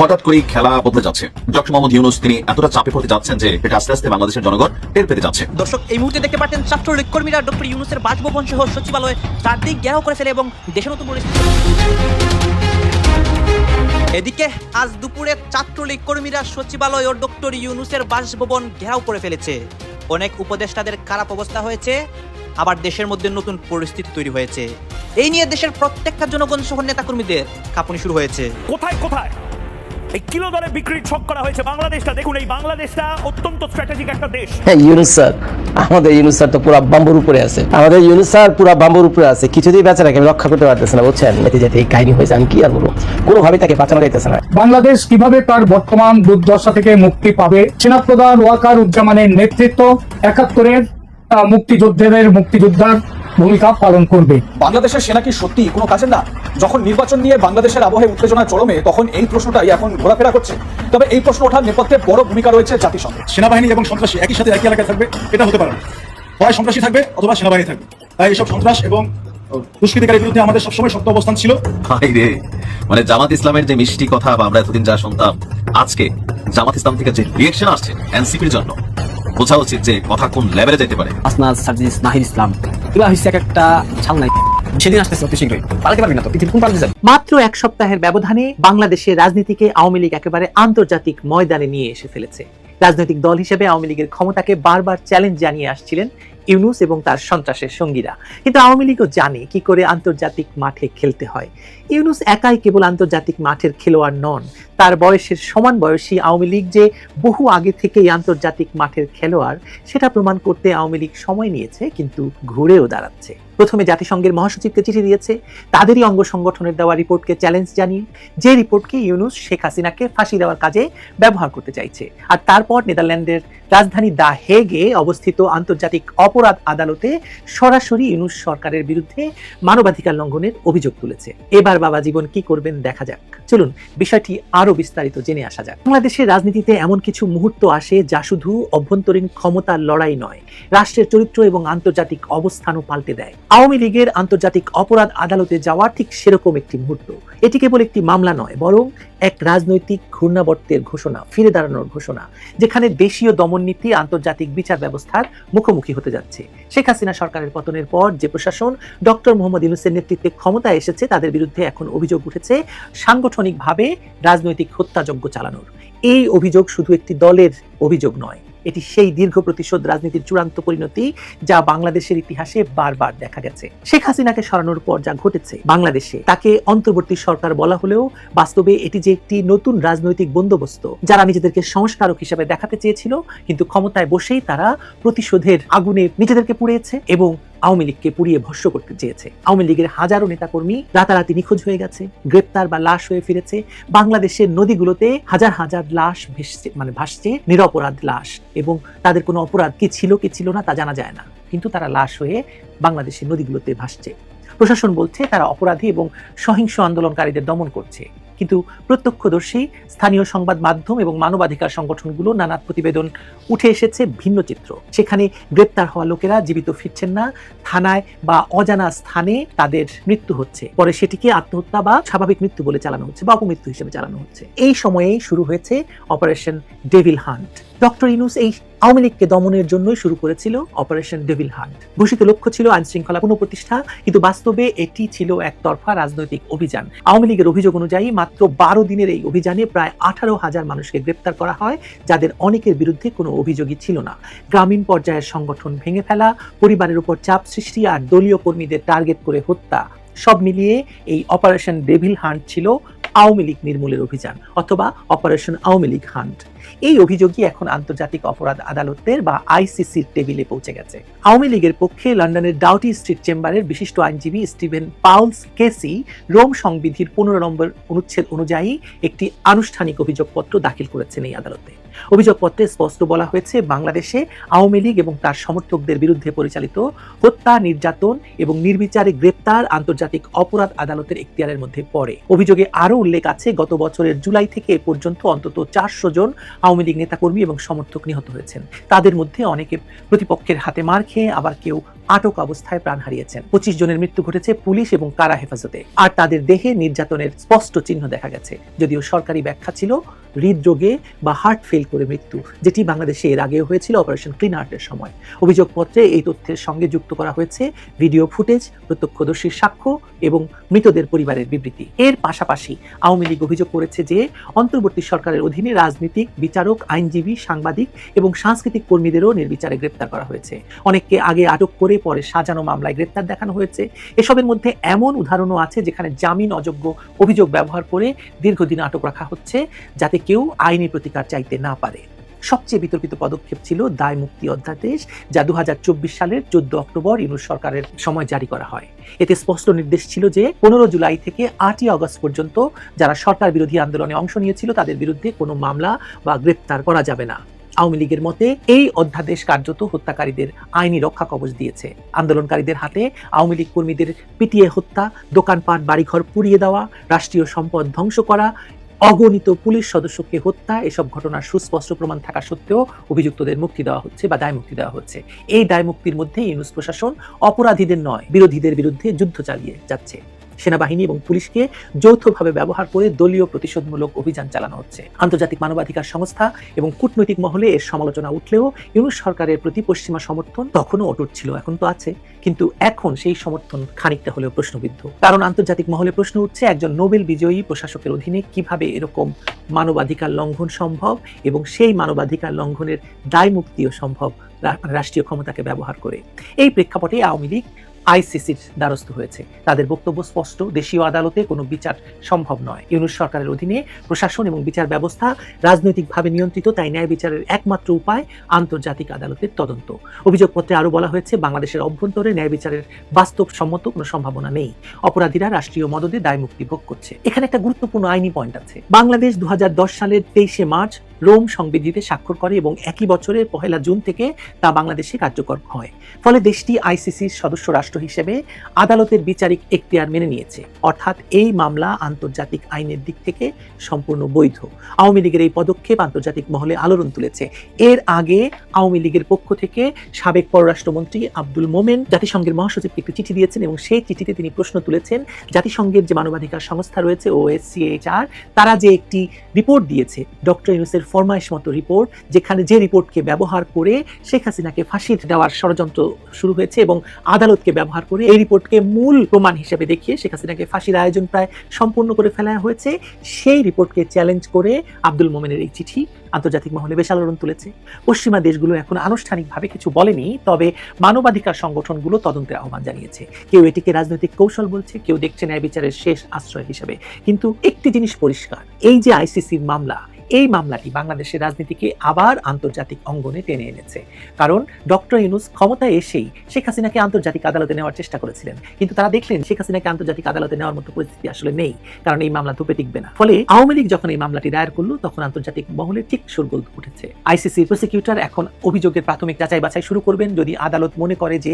হঠাৎ করেই খেলা বদলে যাচ্ছে। ডক্টর মোহাম্মদ ইউনূস তিনি এতটা চাপে পড়তে যাচ্ছেন যে এটা আস্তে আস্তে বাংলাদেশের জনগণ টের পেতে যাচ্ছে। দর্শক, এই মুহূর্তে দেখতে পাচ্ছেন ছাত্রলীগ কর্মীরা ডক্টর ইউনূসের বাসভবন সহ সচিবালয় চারদিক ঘেরাও করে ফেলে এবং দেশে নতুন পরিস্থিতি। এদিকে আজ দুপুরে ছাত্রলীগ কর্মীরা সচিবালয় ও ডক্টর ইউনূসের বাসভবন ঘেরাও করে ফেলেছে। অনেক উপদেষ্টাদের খারাপ অবস্থা হয়েছে, আবার দেশের মধ্যে নতুন পরিস্থিতি তৈরি হয়েছে। এই নিয়ে দেশের প্রত্যেকটা জনগণ সহ নেতাকর্মীদের কাঁপুনি শুরু হয়েছে। কোথায় কোথায় এই কিলো দরে বিক্রির ছক করা হয়েছে বাংলাদেশটা। দেখুন, এই বাংলাদেশটা অত্যন্ত স্ট্র্যাটেজিক একটা দেশ। হ্যাঁ, ইউনূস স্যার, আমাদের ইউনূস স্যার তো পুরো বাম্বুর উপরে আছে। আমাদের ইউনূস স্যার পুরো বাম্বুর উপরে আছে, কিছুতেই বেচারাকে আমি রক্ষা করতে পারতেছে না, বুঝছেন? এতে যেতে এই কাহিনী হয়েছে, আমি কি আর বলবো, কোনোভাবেই তাকে বাঁচানো যাইতেছে না। বাংলাদেশ কিভাবে তার বর্তমান দুর্দশা থেকে মুক্তি পাবে? সেনাপ্রধান ওয়াকার উজ্জামানের নেতৃত্ব ৭১-এর মুক্তিযোদ্ধার ভূমিকা পালন করবে। বাংলাদেশের সেনা কি সত্যি কোনো কাজের না? যখন নির্বাচন নিয়ে বাংলাদেশের আবহে উত্তেজনা চরমে, তখন এই প্রশ্নটাই এখন ঘোরাফেরা করছে। তবে এই প্রশ্ন ওঠার নেপথ্যে বড় ভূমিকা রয়েছে জাতিসংঘের। সেনাবাহিনী এবং সন্ত্রাসী একই সাথে একই এলাকায় থাকবে, এটা হতে পারে না। হয় সন্ত্রাসী থাকবে অথবা সেনাবাহিনী থাকবে। তাই এইসব সন্ত্রাস এবং দুষ্কৃতিকারীর বিরুদ্ধে আমাদের সবসময় শক্ত অবস্থান ছিল। মানে জামাত ইসলামের যে মিষ্টি কথা বা আমরা এতদিন যা শুনতাম, আজকে জামাত ইসলাম থেকে যে রিয়েকশন আসছে এনসিপির জন্য, বোঝা উচিত যে কথা কোন লেভেলে যেতে পারে। আসনাদ, সার্জিস, নাহিদ ইসলাম এগুলো হচ্ছে একটা ছাল নাই। সেদিন আসতেছে অতি শীঘ্রই, পালাতে পারবি না তো, পৃথিবী কোন প্রান্তে যাবে। মাত্র এক সপ্তাহের ব্যবধানে বাংলাদেশের রাজনীতিকে আওয়ামী লীগ একেবারে আন্তর্জাতিক ময়দানে নিয়ে এসে ফেলেছে। রাজনৈতিক দল হিসেবে আওয়ামী লীগের ক্ষমতাকে বারবার চ্যালেঞ্জ জানিয়ে আসছিলেন ইউনূস এবং তার সন্ত্রাসের সঙ্গীরা। কিন্তু আওয়ামী লীগও জানে কি করে আন্তর্জাতিক মাঠে খেলতে হয়। ইউনূস একাই কেবল আন্তর্জাতিক মাঠের খেলোয়াড় নন, তার বয়সের সমান বয়সী আওয়ামী লীগ যে বহু আগে থেকেই আন্তর্জাতিক মাঠের খেলোয়াড়, সেটা প্রমাণ করতে আওয়ামী লীগ সময় নিয়েছে, কিন্তু ঘুরেও দাঁড়াচ্ছে। প্রথমে জাতিসংঘের মহাসচিবকে চিঠি দিয়েছে, তাদেরই অঙ্গ সংগঠনের দেওয়া রিপোর্টকে চ্যালেঞ্জ জানিয়ে, যে রিপোর্টকে ইউনূস শেখ হাসিনাকে ফাঁসি দেওয়ার কাজে ব্যবহার করতে চাইছে। আর তারপর নেদারল্যান্ডের রাজধানী দা হেগে অবস্থিত আন্তর্জাতিক অপরাধ আদালতে সরাসরি ইউনূস সরকারের বিরুদ্ধে মানবাধিকার লঙ্ঘনের অভিযোগ তুলেছে। এবার বাবা জীবন কি করবেন দেখা যাক। চলুন বিষয়টি আরো বিস্তারিত জেনে আসা যাক। বাংলাদেশের রাজনীতিতে এমন কিছু মুহূর্ত আসে যা শুধু অভ্যন্তরীণ ক্ষমতার লড়াই নয়, রাষ্ট্রের চরিত্র এবং আন্তর্জাতিক অবস্থানও পাল্টে দেয়। আওয়ামী লীগের আন্তর্জাতিক অপরাধ আদালতে যাওয়া ঠিক সেরকম একটি মুহূর্ত। এটি কেবল একটি মামলা নয়, বরং এক রাজনৈতিক ঘূর্ণাবর্তের ঘোষণা, ফিরে দাঁড়ানোর ঘোষণা, যেখানে দেশীয় দমননীতি আন্তর্জাতিক বিচার ব্যবস্থার মুখোমুখি হতে যাচ্ছে। শেখ হাসিনা সরকারের পতনের পর যে প্রশাসন ডক্টর মোহাম্মদ ইউনূসের নেতৃত্বে ক্ষমতায় এসেছে, তাদের বিরুদ্ধে এখন অভিযোগ উঠেছে সাংগঠনিকভাবে রাজনৈতিক হত্যাযজ্ঞ চালানোর। এই অভিযোগ শুধু একটি দলের অভিযোগ নয়, এটি সেই দীর্ঘ প্রতিশোধ রাজনীতির চূড়ান্ত পরিণতি যা বাংলাদেশের ইতিহাসে বারবার দেখা গেছে। শেখ হাসিনাকে সরানোর পর যা ঘটেছে বাংলাদেশে, তাকে অন্তর্বর্তী সরকার বলা হলেও বাস্তবে এটি যে একটি নতুন রাজনৈতিক বন্দোবস্ত, যারা নিজেদেরকে সংস্কারক হিসেবে দেখাতে চেয়েছিল, কিন্তু ক্ষমতায় বসেই তারা প্রতিশোধের আগুনে নিজেদেরকে পুড়িয়েছে এবং আওয়ামী লীগকে পুড়িয়ে ভস্য করতে চেয়েছে। আওয়ামী লীগের হাজারো নেতাকর্মী রাতারাতি নিখোঁজ হয়ে গেছে, গ্রেপ্তার বা লাশ হয়ে ফিরেছে। বাংলাদেশের নদীগুলোতে হাজার হাজার লাশ ভাসছে, নিরপরাধ লাশ, এবং তাদের কোনো অপরাধ কি ছিল কি ছিল না তা জানা যায় না, কিন্তু তারা লাশ হয়ে বাংলাদেশের নদীগুলোতে ভাসছে। প্রশাসন বলছে তারা অপরাধী এবং সহিংস আন্দোলনকারীদের দমন করছে, কিন্তু প্রত্যক্ষদর্শী স্থানীয় সংবাদ মাধ্যম এবং মানবাধিকার সংগঠনগুলো নানা প্রতিবেদন উঠে এসেছে ভিন্ন চিত্র। সেখানে গ্রেপ্তার হওয়া লোকেরা জীবিত ফিরছেন না, থানায় বা অজানা স্থানে তাদের মৃত্যু হচ্ছে, পরে সেটিকে আত্মহত্যা বা স্বাভাবিক মৃত্যু বলে চালানো হচ্ছে বা অপমৃত্যু হিসেবে চালানো হচ্ছে। এই সময়েই শুরু হয়েছে operation devil hunt. Doctor Yunus এই আওয়ামী লীগকে দমনের জন্যই শুরু করেছিল অপারেশন ডেভিল হান্ট। ঘোষিত লক্ষ্য ছিল আইন শৃঙ্খলা পুনঃপ্রতিষ্ঠা, কিন্তু বাস্তবে এটি ছিল একতরফা রাজনৈতিক অভিযান। আওয়ামী লীগের অভিযোগ অনুযায়ী মাত্র 12 দিনের এই অভিযানে প্রায় 18,000 মানুষকে গ্রেপ্তার করা হয়, যাদের অনেকের বিরুদ্ধে কোনো অভিযোগই ছিল না। গ্রামীণ পর্যায়ের সংগঠন ভেঙে ফেলা, পরিবারের উপর চাপ সৃষ্টি আর দলীয় কর্মীদের টার্গেট করে হত্যা, সব মিলিয়ে এই অপারেশন ডেভিল হান্ট ছিল আওয়ামী লীগ নির্মূলের অভিযান, অথবা অপারেশন আওয়ামী লীগ হান্ট। এই অভিযোগই এখন আন্তর্জাতিক অপরাধ আদালতের বা আইসিসির টেবিলে পৌঁছে গেছে। আওয়ামী লীগের পক্ষে লন্ডনের ডাউটি স্ট্রিট চেম্বারের বিশিষ্ট আইনজীবী স্টিভেন পাউলস কেসি রোম সংবিধির 15 নম্বর অনুচ্ছেদ অনুযায়ী একটি আনুষ্ঠানিক অভিযোগপত্র দাখিল করেছেন এই আদালতে। অভিযোগপত্রে স্পষ্ট বলা হয়েছে, বাংলাদেশে আওয়ামী লীগ এবং তার সমর্থকদের বিরুদ্ধে পরিচালিত হত্যা, নির্যাতন এবং নির্বিচারে গ্রেপ্তার আন্তর্জাতিক অপরাধ আদালতের এখতিয়ারের মধ্যে পড়ে। অভিযোগে আরও উল্লেখ আছে, গত বছরের জুলাই থেকে এ পর্যন্ত অন্তত 400 জন আওয়ামী লীগ নেতাকর্মী এবং সমর্থক নিহত হয়েছেন। তাদের মধ্যে অনেকে প্রতিপক্ষের হাতে মার খেয়ে, আবার কেউ আটক অবস্থায় প্রাণ হারিয়েছেন। 25 জনের মৃত্যু ঘটেছে পুলিশ এবং কারা হেফাজতে, আর তাদের দেহে নির্যাতনের স্পষ্ট চিহ্ন দেখা গেছে। যদিও সরকারি ব্যাখ্যা ছিল হৃদরোগে বা হার্ট ফেল করে মৃত্যু, যেটি বাংলাদেশে এর আগেও হয়েছিল অপারেশন ক্লিন হার্টের সময়। অভিযোগপত্রে এই তথ্যের সঙ্গে যুক্ত করা হয়েছে ভিডিও ফুটেজ, প্রত্যক্ষদর্শীর সাক্ষ্য এবং মৃতদের পরিবারের বিবৃতি। এর পাশাপাশি আওয়ামী লীগ অভিযোগ করেছে যে অন্তর্বর্তী সরকারের অধীনে রাজনীতিক, বিচারক, আইনজীবী, সাংবাদিক এবং সাংস্কৃতিক কর্মীদেরও নির্বিচারে গ্রেপ্তার করা হয়েছে। অনেককে আগে আটক করে পরে সাজানো মামলায় গ্রেপ্তার দেখানো হয়েছে। এসবের মধ্যে এমন উদাহরণও আছে যেখানে জামিন অযোগ্য অভিযোগ ব্যবহার করে দীর্ঘদিন আটক রাখা হচ্ছে, যাতে কেউ আইনি প্রতিকার চাইতে না পারে। সবচেয়ে বিতর্কিত পদক্ষেপ ছিল দায় মুক্তি অধ্যাদেশ, যা 2024 সালের 14 অক্টোবর ইউনূস সরকারের সময় জারি করা হয়। এতে স্পষ্ট নির্দেশ ছিল যে 15 জুলাই থেকে 8 আগস্ট পর্যন্ত যারা সরকার বিরোধী আন্দোলনে অংশ নিয়েছিল তাদের বিরুদ্ধে কোনো মামলা বা গ্রেপ্তার করা যাবে না। আওয়ামী লীগের মতে এই অধ্যাদেশ কার্যত হত্যাকারীদের আইনি রক্ষা কবচ দিয়েছে। আন্দোলনকারীদের হাতে আওয়ামী লীগ কর্মীদের পিটিয়ে হত্যা, দোকানপাট, বাড়িঘর পুড়িয়ে দেওয়া, রাষ্ট্রীয় সম্পদ ধ্বংস করা, অগণিত পুলিশ সদস্যকে হত্যা, এসব ঘটনার সুস্পষ্ট প্রমাণ থাকা সত্ত্বেও অভিযুক্তদের মুক্তি দেওয়া হচ্ছে বা দায় মুক্তি দেওয়া হচ্ছে। এই দায় মুক্তির মধ্যে ইউনূস প্রশাসন অপরাধীদের নয়, বিরোধীদের বিরুদ্ধে যুদ্ধ চালিয়ে যাচ্ছে। সেনাবাহিনী এবং পুলিশকে যৌথভাবে ব্যবহার করে দলীয় প্রতিশোধমূলক অভিযান চালানো হচ্ছে। আন্তর্জাতিক মানবাধিকার সংস্থা এবং কূটনৈতিক মহলে এর সমালোচনা উঠলেও ইউনূস সরকারের প্রতি পশ্চিমা সমর্থন তখনও অটুট ছিল, এখন তো আছে, কিন্তু এখন সেই সমর্থন খানিকটা হলেও প্রশ্নবিদ্ধ। কারণ আন্তর্জাতিক মহলে প্রশ্ন উঠছে, একজন নোবেল বিজয়ী প্রশাসকের অধীনে কিভাবে এরকম মানবাধিকার লঙ্ঘন সম্ভব এবং সেই মানবাধিকার লঙ্ঘনের দায় মুক্তিও সম্ভব রাষ্ট্রীয় ক্ষমতাকে ব্যবহার করে। এই প্রেক্ষাপটে আওয়ামী লীগ আইসিসির দ্বারস্থ হয়েছে। তাদের বক্তব্য স্পষ্ট, দেশীয় আদালতে কোনো বিচার সম্ভব নয়। ইউনূস সরকারের অধীনে প্রশাসন এবং বিচার ব্যবস্থা রাজনৈতিকভাবে নিয়ন্ত্রিত, তাই ন্যায় বিচারের একমাত্র উপায় আন্তর্জাতিক আদালতের তদন্ত। অভিযোগপত্রে আরও বলা হয়েছে, বাংলাদেশের অভ্যন্তরে ন্যায় বিচারের বাস্তবসম্মত কোনো সম্ভাবনা নেই। অপরাধীরা রাষ্ট্রীয় মদদে দায় মুক্তি ভোগ করছে। এখানে একটা গুরুত্বপূর্ণ আইনি পয়েন্ট আছে। বাংলাদেশ 2010 সালের 23শে মার্চ রোম সংবিধিতে স্বাক্ষর করে এবং একই বছরের 1 জুন থেকে তা বাংলাদেশে কার্যকর হয়। ফলে দেশটি আইসিসির সদস্য রাষ্ট্র হিসেবে আদালতের বিচারিক এখতিয়ার মেনে নিয়েছে, অর্থাৎ এই মামলা আন্তর্জাতিক আইনের দিক থেকে সম্পূর্ণ বৈধ। আওয়ামী লীগের এই পদক্ষেপ আন্তর্জাতিক মহলে আলোড়ন তুলেছে। এর আগে আওয়ামী লীগের পক্ষ থেকে সাবেক পররাষ্ট্রমন্ত্রী আব্দুল মোমেন জাতিসংঘের মহাসচিবকে একটি চিঠি দিয়েছেন এবং সেই চিঠিতে তিনি প্রশ্ন তুলেছেন, জাতিসংঘের যে মানবাধিকার সংস্থা রয়েছে OSCHR, তারা যে একটি রিপোর্ট দিয়েছে, ডক্টর ইউনূসের ফরমাইশ মতো রিপোর্ট, যেখানে যে রিপোর্টকে ব্যবহার করে শেখ হাসিনাকে ফাঁসি দেওয়ার ষড়যন্ত্র শুরু হয়েছে এবং আদালতকে ব্যবহার করে এই রিপোর্টকে মূল প্রমাণ হিসেবে দেখিয়ে শেখ হাসিনাকে ফাঁসির আয়োজন প্রায় সম্পূর্ণ করে ফেলা হয়েছে, সেই রিপোর্টকে চ্যালেঞ্জ করে আব্দুল মোমেনের এই চিঠি আন্তর্জাতিক মহলে বেশ আলোড়ন তুলেছে। পশ্চিমা দেশগুলো এখন আনুষ্ঠানিকভাবে কিছু বলেনি, তবে মানবাধিকার সংগঠনগুলো তদন্তের আহ্বান জানিয়েছে। কেউ এটিকে রাজনৈতিক কৌশল বলছে, কেউ দেখছে ন্যায় বিচারের শেষ আশ্রয় হিসেবে। কিন্তু একটি জিনিস পরিষ্কার, এই যে আইসিসির মামলা, এই মামলাটি বাংলাদেশের রাজনীতিকে আবার আন্তর্জাতিক অঙ্গনে টেনে এনেছে। কারণ ডক্টর ইউনূস ক্ষমতায় এসেই শেখ হাসিনাকে আন্তর্জাতিক আদালতে নেওয়ার চেষ্টা করেছিলেন, কিন্তু তারা দেখলেন শেখ হাসিনাকে আন্তর্জাতিক আদালতে নেওয়ার মতো পরিস্থিতি আসলে নেই, কারণ এই মামলা ধুপে টিকবে না। ফলে আওয়ামী লীগ যখন এই মামলাটি দায়ের করলো, তখন আন্তর্জাতিক মহলে ঠিক শোরগোল উঠেছে। আইসিসির প্রসিকিউটর এখন অভিযোগের প্রাথমিক যাচাই বাছাই শুরু করবেন। যদি আদালত মনে করে যে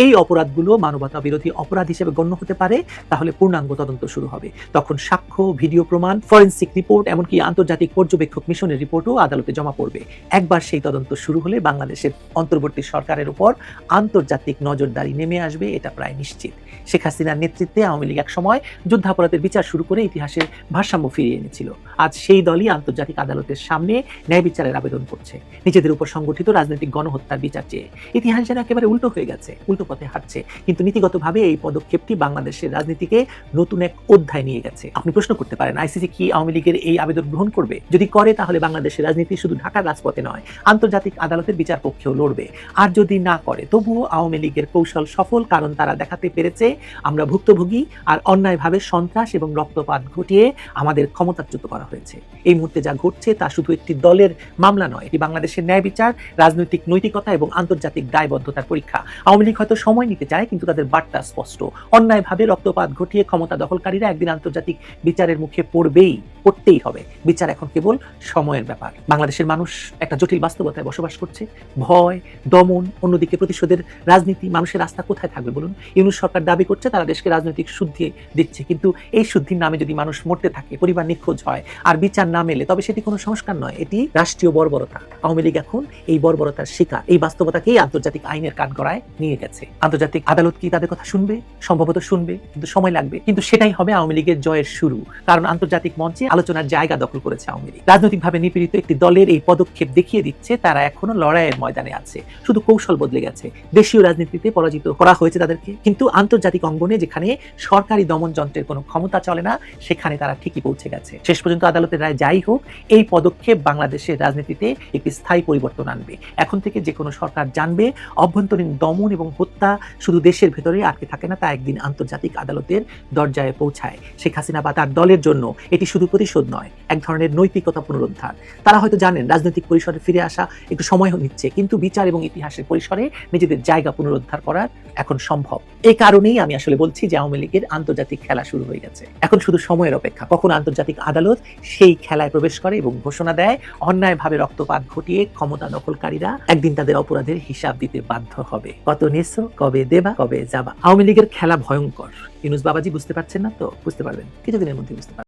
এই অপরাধগুলো মানবতা বিরোধী অপরাধ হিসেবে গণ্য হতে পারে, তাহলে পূর্ণাঙ্গ তদন্ত শুরু হবে। তখন সাক্ষ্য, ভিডিও প্রমাণ, ফরেনসিক রিপোর্ট, এমনকি আন্তর্জাতিক পর্যবেক্ষক মিশনের রিপোর্টও আদালতে জমা পড়বে। একবার সেই তদন্ত শুরু হলে বাংলাদেশের অন্তর্বর্তী সরকারের উপর আন্তর্জাতিক নজরদারি নেমে আসবে, এটা প্রায় নিশ্চিত। শেখ হাসিনার নেতৃত্বে আওয়ামী লীগ এক সময় যুদ্ধাপরাধের বিচার শুরু করে ইতিহাসের ভারসাম্য ফিরিয়ে এনেছিল। আজ সেই দলই আন্তর্জাতিক আদালতের সামনে ন্যায় বিচারের আবেদন করছে, নিজেদের উপর সংগঠিত রাজনৈতিক গণহত্যার বিচার চেয়ে। ইতিহাস যেন একেবারে উল্টো হয়ে গেছে, উল্টো পথে হাঁটছে। কিন্তু নীতিগতভাবে এই পদক্ষেপটি বাংলাদেশের রাজনীতিকে নতুন এক অধ্যায় নিয়ে গেছে। আপনি প্রশ্ন করতে পারেন, আইসিসি কি আওয়ামী লীগের এই আবেদন গ্রহণ করবে? যদি করে, তাহলে বাংলাদেশের রাজনীতি শুধু ঢাকার রাজপথে নয়, আন্তর্জাতিক আদালতের বিচার পক্ষেও লড়বে। আর যদি না করে, তবুও আওয়ামী লীগের কৌশল সফল, কারণ তারা দেখাতে পেরেছে আমরা ভুক্তভোগী আর অন্যায়ভাবে সন্ত্রাস এবং রক্তপাত ঘটিয়ে আমাদের ক্ষমতাচ্যুত করা হয়েছে। এই মুহূর্তে যা ঘটছে তা শুধু একটি দলের মামলা নয়, এটি বাংলাদেশের ন্যায় বিচার, রাজনৈতিক নৈতিকতা এবং আন্তর্জাতিক দায়বদ্ধতার পরীক্ষা। আওয়ামী লীগ হয়তো সময় নিতে চায়, কিন্তু তাদের বার্তা স্পষ্ট। অন্যায়ভাবে রক্তপাত ঘটিয়ে ক্ষমতা দখলকারীরা একদিন আন্তর্জাতিক বিচারের মুখে পড়তেই হবে। বিচার এখন কেবল সময়ের ব্যাপার। বাংলাদেশের মানুষ একটা জটিল বাস্তবতায় বসবাস করছে। ভয়, দমন, অন্যদিকে প্রতিশোধের রাজনীতি। মানুষের আস্থা কোথায় থাকবে বলুন? ইউনূস সরকার দাবি করছে তারা দেশকে রাজনৈতিক শুদ্ধি দিচ্ছে, কিন্তু এই শুদ্ধির নামে যদি মানুষ মরতে থাকে, পরিবার নিখোঁজ হয় আর বিচার না মেলে, তবে সেটি কোনো সংস্কার নয়, এটি রাষ্ট্রীয় বর্বরতা। আওয়ামী লীগ এখন এই বর্বরতার শিকার। এই বাস্তবতাকেই আন্তর্জাতিক আইনের কাঠগড়ায় নিয়ে গেছে। আন্তর্জাতিক আদালত কি তাদের কথা শুনবে? সম্ভবত শুনবে, কিন্তু সময় লাগবে। কিন্তু সেটাই হবে আওয়ামী লীগের জয়ের শুরু, কারণ আন্তর্জাতিক মঞ্চে আলোচনার জায়গা দখল করেছে আওয়ামী লীগ। রাজনৈতিকভাবে নিপীড়িত একটি দলের এই পদক্ষেপ দেখিয়ে দিচ্ছে তারা এখনো লড়াইয়ের ময়দানে আছে, শুধু কৌশল বদলে গেছে। দেশীয় রাজনীতিতে পরাজিত করা হয়েছে তাদেরকে, কিন্তু আন্তর্জাতিক অঙ্গনে যেখানে সরকারি দমন যন্ত্রের কোনো ক্ষমতা চলে না, সেখানে তারা ঠিকই পৌঁছে গেছে। শেষ পর্যন্ত আদালতের রায় যাই হোক, এই পদক্ষেপ বাংলাদেশের রাজনীতিতে একটি স্থায়ী পরিবর্তন আনবে। এখন থেকে যে কোনো সরকার জানবে, অভ্যন্তরীণ দমন এবং হত্যা শুধু দেশের ভেতরে আটকে থাকে না, তা একদিন আন্তর্জাতিক আদালতের দরজায় পৌঁছায়। শেখ হাসিনা বা তার দলের জন্য এটি শুধু প্রতিশোধ নয়, এক ধরনের নৈতিকতা পুনরুদ্ধার। তারা হয়তো জানেন রাজনৈতিক পরিসরে ফিরে আসা একটু সময় নিচ্ছে, কিন্তু বিচার এবং ইতিহাসের পরিসরে নিজেদের জায়গা পুনরুদ্ধার করার এখন সম্ভব। এই কারণেই আমি আসলে বলছি যে আওয়ামী লীগের আন্তর্জাতিক খেলা শুরু হয়ে গেছে। এখন শুধু সময়ের অপেক্ষা, কখন আন্তর্জাতিক আদালত সেই খেলায় প্রবেশ করে এবং ঘোষণা দেয় অন্যায়ভাবে রক্তপাত ঘটিয়ে ক্ষমতা দখলকারীরা একদিন তাদের অপরাধের হিসাব দিতে বাধ্য হবে। কত নেছো, কবে দেবা, কবে যাবা। আওয়ামী লীগের খেলা ভয়ঙ্কর। ইউনূস বাবাজি বুঝতে পারছেন না তো? বুঝতে পারবেন কিছুদিনের মধ্যে, বুঝতে পারবেন।